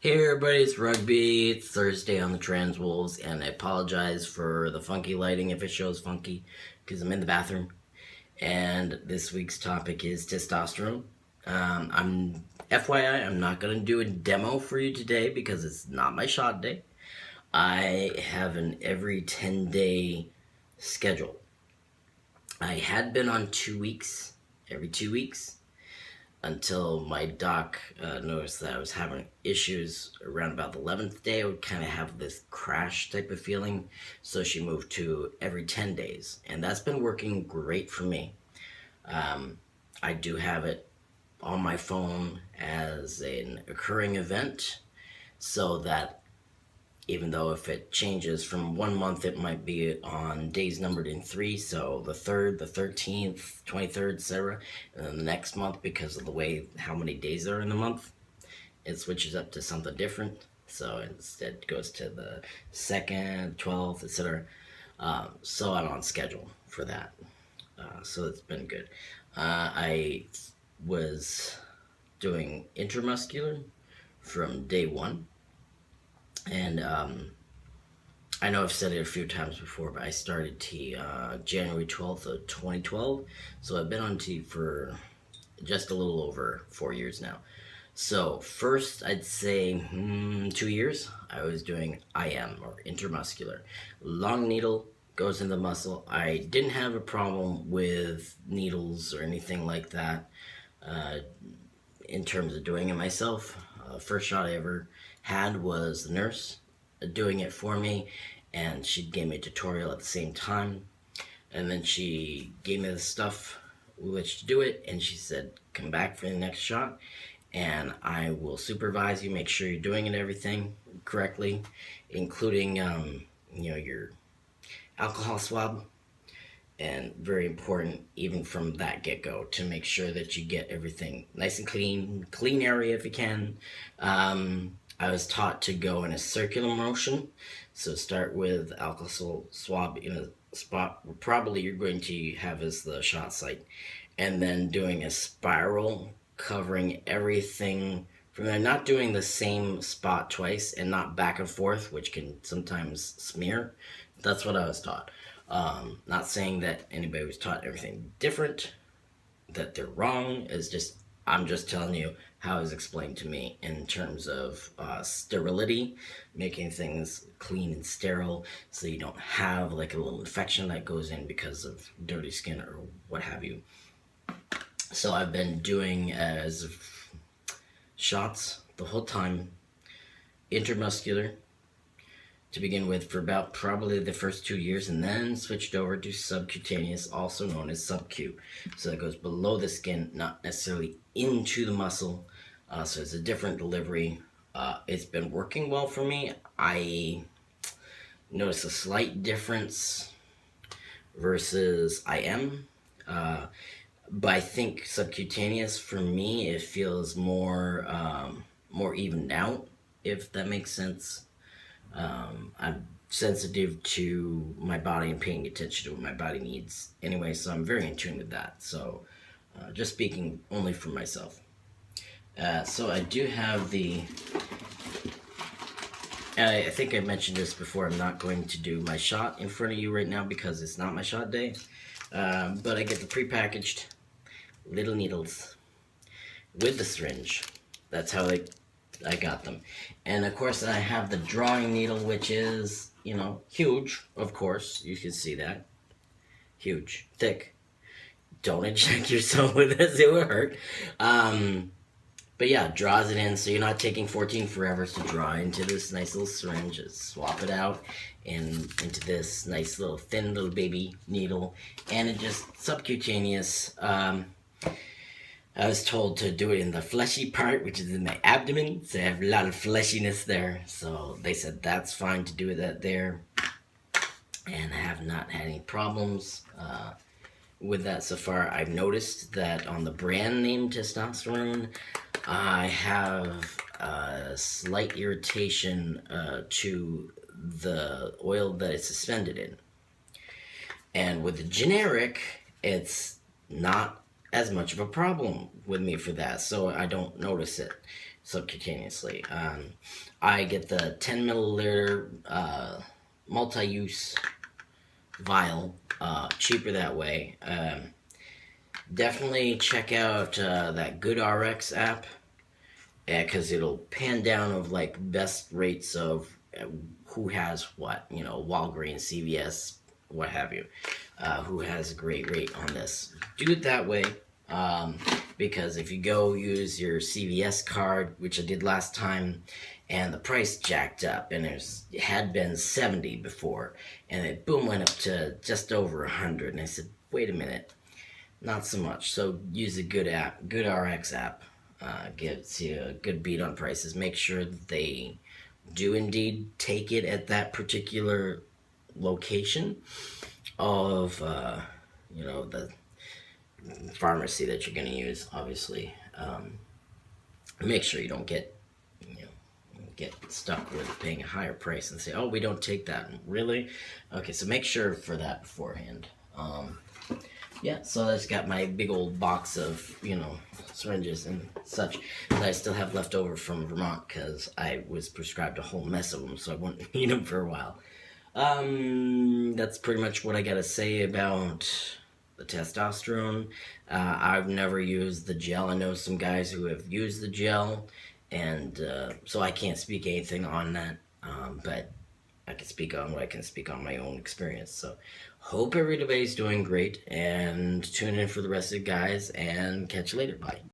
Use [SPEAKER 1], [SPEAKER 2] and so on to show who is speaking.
[SPEAKER 1] Hey everybody, it's Rugby. It's Thursday on the Trans Wolves, and I apologize for the funky lighting if it shows funky, because I'm in the bathroom. And this week's topic is testosterone. I'm FYI, I'm not gonna do a demo for you today because it's not my shot day. I have an every 10-day schedule. I had been on 2 weeks, every 2 weeks, until my doc noticed that I was having issues around about the 11th day. I would kind of have this crash type of feeling, so she moved to every 10 days, and that's been working great for me. I do have it on my phone as an occurring event, so that even though if it changes from 1 month, it might be on days numbered in three, so the 3rd, the 13th, 23rd, etc. And then the next month, because of the way how many days are in the month, it switches up to something different. So instead it goes to the 2nd, 12th, etc. So I'm on schedule for that. So it's been good. I was doing intramuscular from day one. And I know I've said it a few times before, but I started T January 12th of 2012. So I've been on T for just a little over 4 years now. So first, I'd say 2 years, I was doing IM, or intramuscular. Long needle goes in the muscle. I didn't have a problem with needles or anything like that in terms of doing it myself. First shot I ever had was the nurse doing it for me, and she gave me a tutorial at the same time, and then she gave me the stuff with which to do it, and she said, come back for the next shot and I will supervise you, make sure you're doing it everything correctly, including your alcohol swab. And very important, even from that get-go, to make sure that you get everything nice and clean area if you can. I was taught to go in a circular motion, so start with alcohol swab in a spot where probably you're going to have as the shot site, and then doing a spiral covering everything from there, not doing the same spot twice and not back and forth, which can sometimes smear. That's what I was taught. Not saying that anybody was taught everything different, that they're wrong. I'm just telling you how it was explained to me in terms of sterility, making things clean and sterile, so you don't have like a little infection that goes in because of dirty skin or what have you. So I've been doing as shots the whole time, intramuscular to begin with for about probably the first 2 years, and then switched over to subcutaneous, also known as sub-Q. So that goes below the skin, not necessarily into the muscle. So it's a different delivery. It's been working well for me. I notice a slight difference versus IM. But I think subcutaneous, for me, it feels more evened out, if that makes sense. I'm sensitive to my body and paying attention to what my body needs anyway, so I'm very in tune with that. So just speaking only for myself. So I do have I think I mentioned this before, I'm not going to do my shot in front of you right now because it's not my shot day. But I get the prepackaged little needles with the syringe. That's how I got them. And of course I have the drawing needle, which is, huge, of course. You can see that. Huge. Thick. Don't inject yourself with this, it will hurt. But yeah, draws it in, so you're not taking 14 forevers to draw into this nice little syringe. Just swap it out into this nice little thin little baby needle, and it just subcutaneous. I was told to do it in the fleshy part, which is in my abdomen, so I have a lot of fleshiness there. So they said that's fine to do that there, and I have not had any problems with that so far. I've noticed that on the brand name testosterone, I have a slight irritation to the oil that it's suspended in. And with the generic, it's not as much of a problem with me for that, so I don't notice it. subcutaneously. I get the 10 milliliter multi-use vial, cheaper that way. Definitely check out that GoodRx app, because it'll pan down of like best rates of who has what, Walgreens, CVS, what have you, who has a great rate on this. Do it that way, because if you go use your CVS card, which I did last time, and the price jacked up, and it had been 70 before, and it boom went up to just over 100, and I said, wait a minute, not so much. So use a GoodRx app. Gives you a good beat on prices. Make sure that they do indeed take it at that particular location of the pharmacy that you're going to use. Obviously, make sure you don't get stuck with paying a higher price and say, oh, we don't take that. Really? Okay, so make sure for that beforehand. Yeah, so I just got my big old box of, syringes and such that I still have left over from Vermont, because I was prescribed a whole mess of them, so I won't need them for a while. That's pretty much what I gotta say about the testosterone. I've never used the gel. I know some guys who have used the gel, and so I can't speak anything on that, but I can speak on what I can speak on my own experience. So hope everybody's doing great, and tune in for the rest of the guys, and catch you later. Bye.